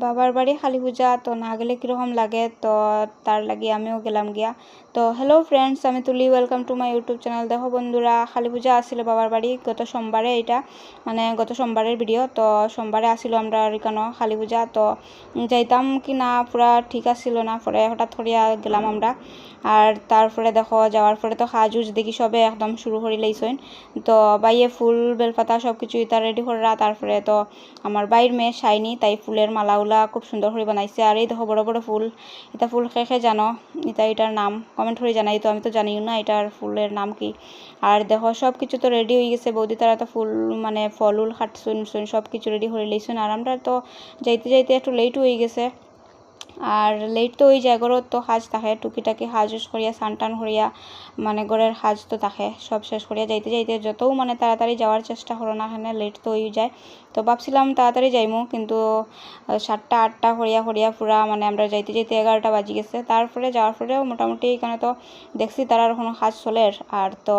বাবার বাড়ি কালী পূজা তো না গেলে কীরকম লাগে, তো তার লাগি আমিও গেলাম গিয়া। তো হ্যালো ফ্রেন্ডস, আমি তুলি, welcome to my YouTube channel. দেখো বন্ধুরা, কালী পূজা আসছিল বাবার বাড়ি গত সোমবারে, এটা মানে গত সোমবারের ভিডিও। তো সোমবারে আসছিল আমরা এখানে কালী পূজা, তো যাইতাম কি না পুরা ঠিক আসছিল না, পরে হঠাৎ করিয়া গেলাম আমরা। আর তারপরে দেখো যাওয়ার পরে তো সাজুজ দেখি সবে একদম শুরু করে লইছেন। তো বাইয়ে ফুল বেলপাতা সব কিছু এটা রেডি করা। তারপরে তো আমার বাইর মেয়ে শাইনি, তাই ফুলের মালাগুলা খুব সুন্দর করে বানাইছে। আর এই দেখো বড় বড় ফুল, এটা ফুল খেয়ে জানো এটার নাম কমেন্ট করে জানাই, তো আমি তো জানিও না এটার ফুলের নাম কি। আর দেখো সব কিছু তো রেডি হয়ে গেছে, বৌদি তারা তো ফুল মানে ফল উল খাটছুন সব কিছু রেডি করে লইছুন। আর আমরা তো যাইতে যাইতে একটু লেট হয়ে গেছে। আর লেট তো ওই জায়গারও তো সাজ থাকে, টুকিটাকি সাজ করিয়া টান করিয়া মানে ঘরের সাজ তো থাকে সব শেষ করিয়া যাইতে যাইতে যতও মানে তাড়াতাড়ি যাওয়ার চেষ্টা করো না, এখানে লেট তো হয়ে যায়। তো ভাবছিলাম তাড়াতাড়ি যাইমু, কিন্তু 7টা 8টা করিয়া করিয়া পুরা মানে আমরা যাইতে যাইতে 11টা বাজি গেছে। তারপরে যাওয়ার পরেও মোটামুটি এখানে তো দেখছি তারার কোনো কাজ চলে। আর তো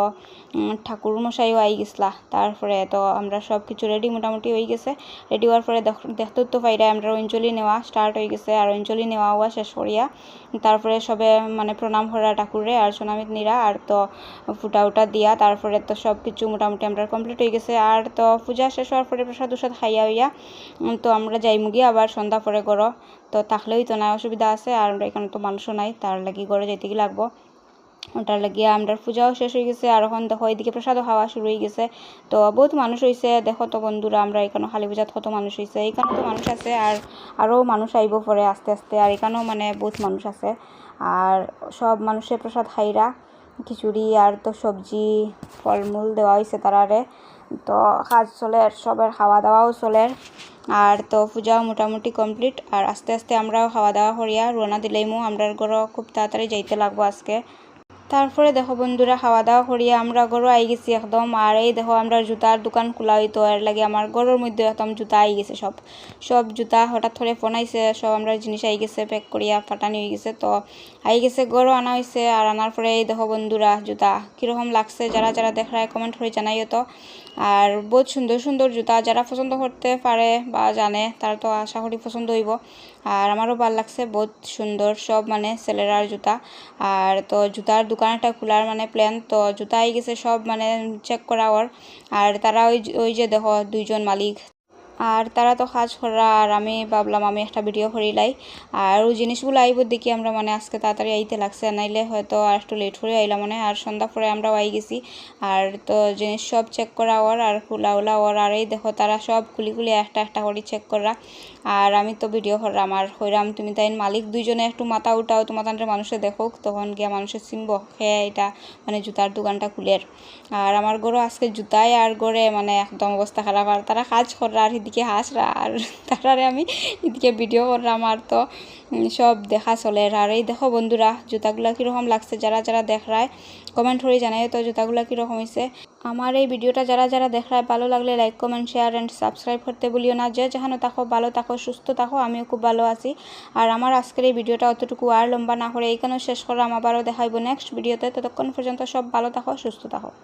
ঠাকুর মশাইও আই গেছিলা। তারপরে তো আমরা সব কিছু রেডি মোটামুটি হয়ে গেছে। রেডি হওয়ার পরে দেখতে তো পাইরা আমরা অঞ্জলি নেওয়া স্টার্ট হয়ে গেছে। আর অঞ্জলি নেওয়া হওয়া শেষ করিয়া তারপরে সবে মানে প্রণাম করা ঠাকুরে আর সোনামিত নিরা, আর তো ফুটা উটা দিয়া তারপরে তো সব কিছু মোটামুটি আমরা কমপ্লিট হয়ে গেছে। আর তো পূজা শেষ হওয়ার পরে প্রসাদ উসাদ খাইয়া হইয়া তো আমরা যাইমু গিয়া আবার সন্ধ্যা পরে গড় তো থাকলেই তো না অসুবিধা আছে। আর আমরা এখানে তো মানুষও নাই, তার লাগি গড়ে যাইতে কি লাগবো, ওটার লাগিয়া আমরা পূজাও শেষ হয়ে গেছে। আর এখন দেখো এদিকে প্রসাদও খাওয়া শুরু হয়ে গেছে। তো বহুত মানুষ হয়েছে, দেখো তো বন্ধুরা আমরা এখানে কালী পূজাত কত মানুষ হয়েছে। এইখানে তো মানুষ আছে, আর আরও মানুষ আইব পরে আস্তে আস্তে। আর এখানেও মানে বহুত মানুষ আছে। আর সব মানুষের প্রসাদ খাইরা খিচুড়ি আর তো সবজি ফলমূল দেওয়া হয়েছে তারারে। তো কাজ চলে, সবের খাওয়া দাওয়াও চলে। আর তো পূজাও মোটামুটি কমপ্লিট। আর আস্তে আস্তে আমরাও খাওয়া দাওয়া করিয়া রওনা দিলাইমু, আমরার ঘরও খুব তাড়াতাড়ি যাইতে লাগবো আজকে। তারপরে দেখো বন্ধুরা খাওয়া দাওয়া করিয়া আমরা গরু আই গেছি একদম। আর এই দেখো আমরা জুতার দোকান খোলা হইতো, এর লাগে আমার গরুর মধ্যে একদম জুতা আই গেছে সব জুতা হঠাৎ করে ফোন আইছে, সব আমরা জিনিস আই গেছে প্যাক করিয়া ফাটানি হয়ে গেছে। তো আই গেছে গরু আনা হয়েছে। আর আনার পরে এই দেখো বন্ধুরা জুতা কীরকম লাগছে, যারা যারা দেখায় কমেন্ট করে জানাইও তো। আর বহুত সুন্দর সুন্দর জুতা, যারা পছন্দ করতে পারে বা জানে তারা তো আশা করি পছন্দ হইব। আর আমারও ভালো লাগছে, বহুত সুন্দর সব মানে ছেলেরার জুতা। আর তো জুতার দোকানটা খোলার মানে প্ল্যান, তো জুতা আই গেছে সব মানে চেক করা ওর। আর তারা ওই যে দেখো দুইজন মালিক, আর তারা তো কাজ করা। আর আমি ভাবলাম আমি একটা ভিডিও করিলাই। আর ওই জিনিসগুলো আইব দেখি আমরা মানে আজকে তাড়াতাড়ি আইতে লাগছে, নাইলে হয়তো আর একটু লেট করে আইলাম মানে। আর সন্ধ্যা পরে আমরাও আই গেছি। আর তো জিনিস সব চেক করা ওর আর খোলা ওলা ওর। আর এই দেখো তারা সব খুলি খুলি একটা একটা করে চেক করা। আর আমি তো ভিডিও করলাম আর হইরাম তুমি তাই মালিক দুইজনে একটু মাথা উঠাও, তোমার তান্ডে মানুষে দেখুক, তখন গিয়া মানুষের চিনব খেয়ে এটা মানে জুতার দোকানটা খুলের। আর আমার গরু আজকে জুতায় আর গড়ে মানে একদম অবস্থা খারাপ। আর তারা কাজ করা আর এদিকে হাসরা, আর তারারে আমি এদিকে ভিডিও করলাম। আর তো সব দেখা চলে। আর এই দেখো বন্ধুরা জুতাগুলা কীরকম লাগছে, যারা যারা দেখায় কমেন্ট করে জানাই তো জুতাগুলা কীরকম হয়েছে। আমার এই ভিডিওটা যারা যারা দেখায় ভালো লাগলে like comment share and subscribe করতে ভুলিও না। যে যেখানে থাকো ভালো থাকো সুস্থ থাকো, আমিও খুব ভালো আছি। আর আমার আজকের এই ভিডিওটা অতটুকু আর লম্বা না করে এইখানেও শেষ করলাম, আবারও দেখাইব নেক্সট ভিডিওতে। ততক্ষণ পর্যন্ত সব ভালো থাকো সুস্থ থাকো।